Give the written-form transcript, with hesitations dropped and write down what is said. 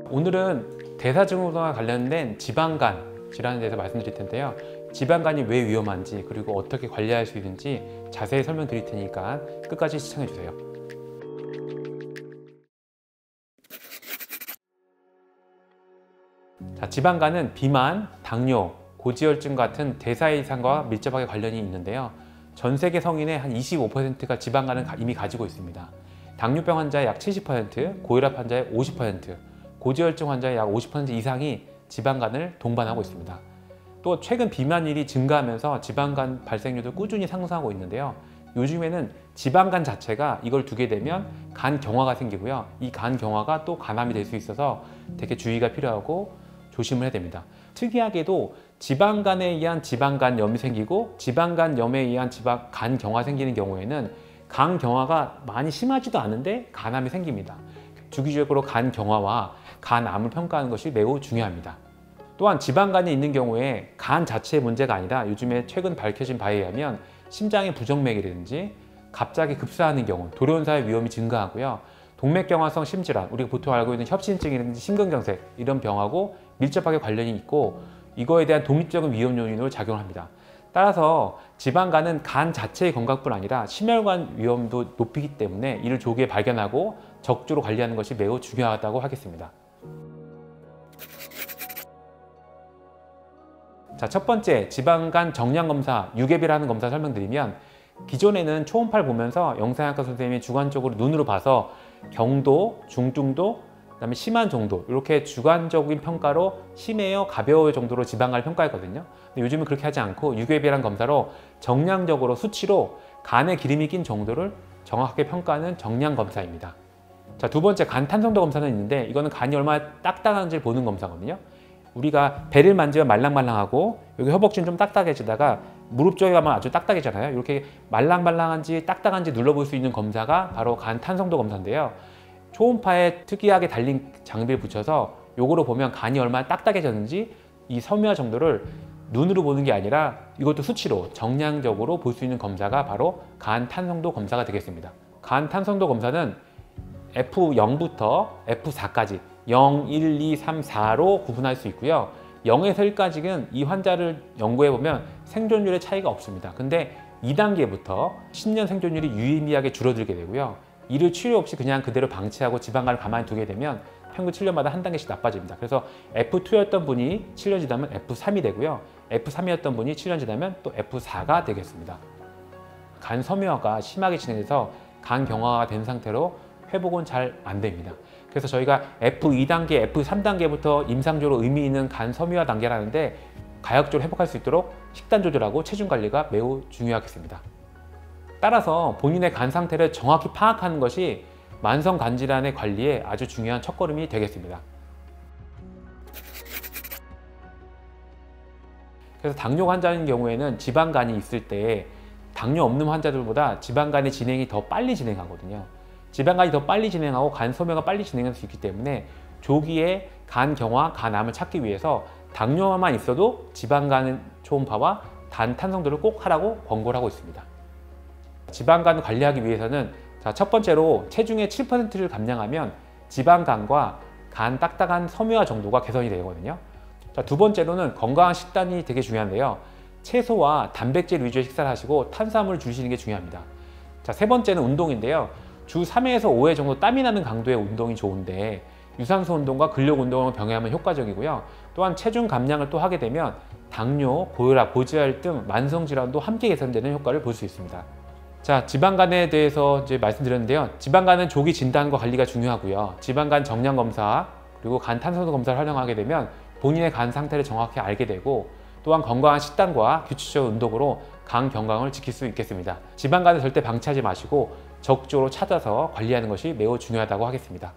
오늘은 대사증후군과 관련된 지방간 질환에 대해서 말씀드릴 텐데요. 지방간이 왜 위험한지 그리고 어떻게 관리할 수 있는지 자세히 설명드릴 테니까 끝까지 시청해 주세요. 자, 지방간은 비만, 당뇨, 고지혈증 같은 대사 이상과 밀접하게 관련이 있는데요. 전 세계 성인의 한 25%가 지방간을 이미 가지고 있습니다. 당뇨병 환자의 약 70%, 고혈압 환자의 50%, 고지혈증 환자의 약 50% 이상이 지방간을 동반하고 있습니다. 또 최근 비만율이 증가하면서 지방간 발생률도 꾸준히 상승하고 있는데요. 요즘에는 지방간 자체가 이걸 두게 되면 간 경화가 생기고요. 이 간 경화가 또 간암이 될 수 있어서 되게 주의가 필요하고 조심을 해야 됩니다. 특이하게도 지방간에 의한 지방간염이 생기고 지방간염에 의한 간 경화 생기는 경우에는 간 경화가 많이 심하지도 않은데 간암이 생깁니다. 주기적으로 간 경화와 간암을 평가하는 것이 매우 중요합니다. 또한 지방간이 있는 경우에 간 자체의 문제가 아니라 요즘에 최근 밝혀진 바에 의하면 심장의 부정맥이라든지 갑자기 급사하는 경우, 돌연사의 위험이 증가하고요. 동맥경화성 심질환, 우리가 보통 알고 있는 협심증이라든지 심근경색 이런 병하고 밀접하게 관련이 있고 이거에 대한 독립적인 위험 요인으로 작용합니다. 따라서 지방간은 간 자체의 건강뿐 아니라 심혈관 위험도 높이기 때문에 이를 조기에 발견하고 적절히 관리하는 것이 매우 중요하다고 하겠습니다. 자, 첫 번째 지방간 정량검사, 유개비라는 검사 설명드리면 기존에는 초음파를 보면서 영상학과 선생님이 주관적으로 눈으로 봐서 경도, 중등도, 그다음에 심한 정도 이렇게 주관적인 평가로 심해요, 가벼워요 정도로 지방간을 평가했거든요. 근데 요즘은 그렇게 하지 않고 유개비라는 검사로 정량적으로 수치로 간에 기름이 낀 정도를 정확하게 평가하는 정량검사입니다. 자, 두 번째 간 탄성도 검사는 있는데 이거는 간이 얼마나 딱딱한지를 보는 검사거든요. 우리가 배를 만지면 말랑말랑하고 여기 허벅지는 좀 딱딱해지다가 무릎 쪽에 가면 아주 딱딱해잖아요. 이렇게 말랑말랑한지 딱딱한지 눌러볼 수 있는 검사가 바로 간 탄성도 검사인데요. 초음파에 특이하게 달린 장비를 붙여서 요거로 보면 간이 얼마나 딱딱해졌는지 이 섬유화 정도를 눈으로 보는 게 아니라 이것도 수치로 정량적으로 볼 수 있는 검사가 바로 간 탄성도 검사가 되겠습니다. 간 탄성도 검사는 F0부터 F4까지 0, 1, 2, 3, 4로 구분할 수 있고요. 0에서 1까지는 이 환자를 연구해보면 생존율의 차이가 없습니다. 근데 2단계부터 10년 생존율이 유의미하게 줄어들게 되고요. 이를 치료 없이 그냥 그대로 방치하고 지방간을 가만히 두게 되면 평균 7년마다 한 단계씩 나빠집니다. 그래서 F2였던 분이 7년 지나면 F3이 되고요. F3이었던 분이 7년 지나면 또 F4가 되겠습니다. 간 섬유화가 심하게 진행돼서 간 경화가 된 상태로 회복은 잘 안 됩니다. 그래서 저희가 F2단계, F3단계부터 임상적으로 의미 있는 간 섬유화 단계라는데 가역적으로 회복할 수 있도록 식단 조절하고 체중 관리가 매우 중요하겠습니다. 따라서 본인의 간 상태를 정확히 파악하는 것이 만성 간 질환의 관리에 아주 중요한 첫걸음이 되겠습니다. 그래서 당뇨 환자인 경우에는 지방간이 있을 때 당뇨 없는 환자들보다 지방간의 진행이 더 빨리 진행하거든요. 지방간이 더 빨리 진행하고 간 소모가 빨리 진행할 수 있기 때문에 조기에 간 경화, 간암을 찾기 위해서 당뇨만 있어도 지방간 초음파와 간 탄성도를 꼭 하라고 권고를 하고 있습니다. 지방간을 관리하기 위해서는 첫 번째로 체중의 7%를 감량하면 지방간과 간 딱딱한 섬유화 정도가 개선이 되거든요. 두 번째로는 건강한 식단이 되게 중요한데요. 채소와 단백질 위주의 식사를 하시고 탄수화물을 줄이시는 게 중요합니다. 세 번째는 운동인데요. 주 3회에서 5회 정도 땀이 나는 강도의 운동이 좋은데 유산소 운동과 근력 운동을 병행하면 효과적이고요. 또한 체중 감량을 또 하게 되면 당뇨, 고혈압, 고지혈 등 만성질환도 함께 개선되는 효과를 볼 수 있습니다. 자, 지방간에 대해서 이제 말씀드렸는데요. 지방간은 조기 진단과 관리가 중요하고요. 지방간 정량 검사 그리고 간 탄성도 검사를 활용하게 되면 본인의 간 상태를 정확히 알게 되고 또한 건강한 식단과 규칙적 운동으로 간 건강을 지킬 수 있겠습니다. 지방간을 절대 방치하지 마시고 적극적으로 찾아서 관리하는 것이 매우 중요하다고 하겠습니다.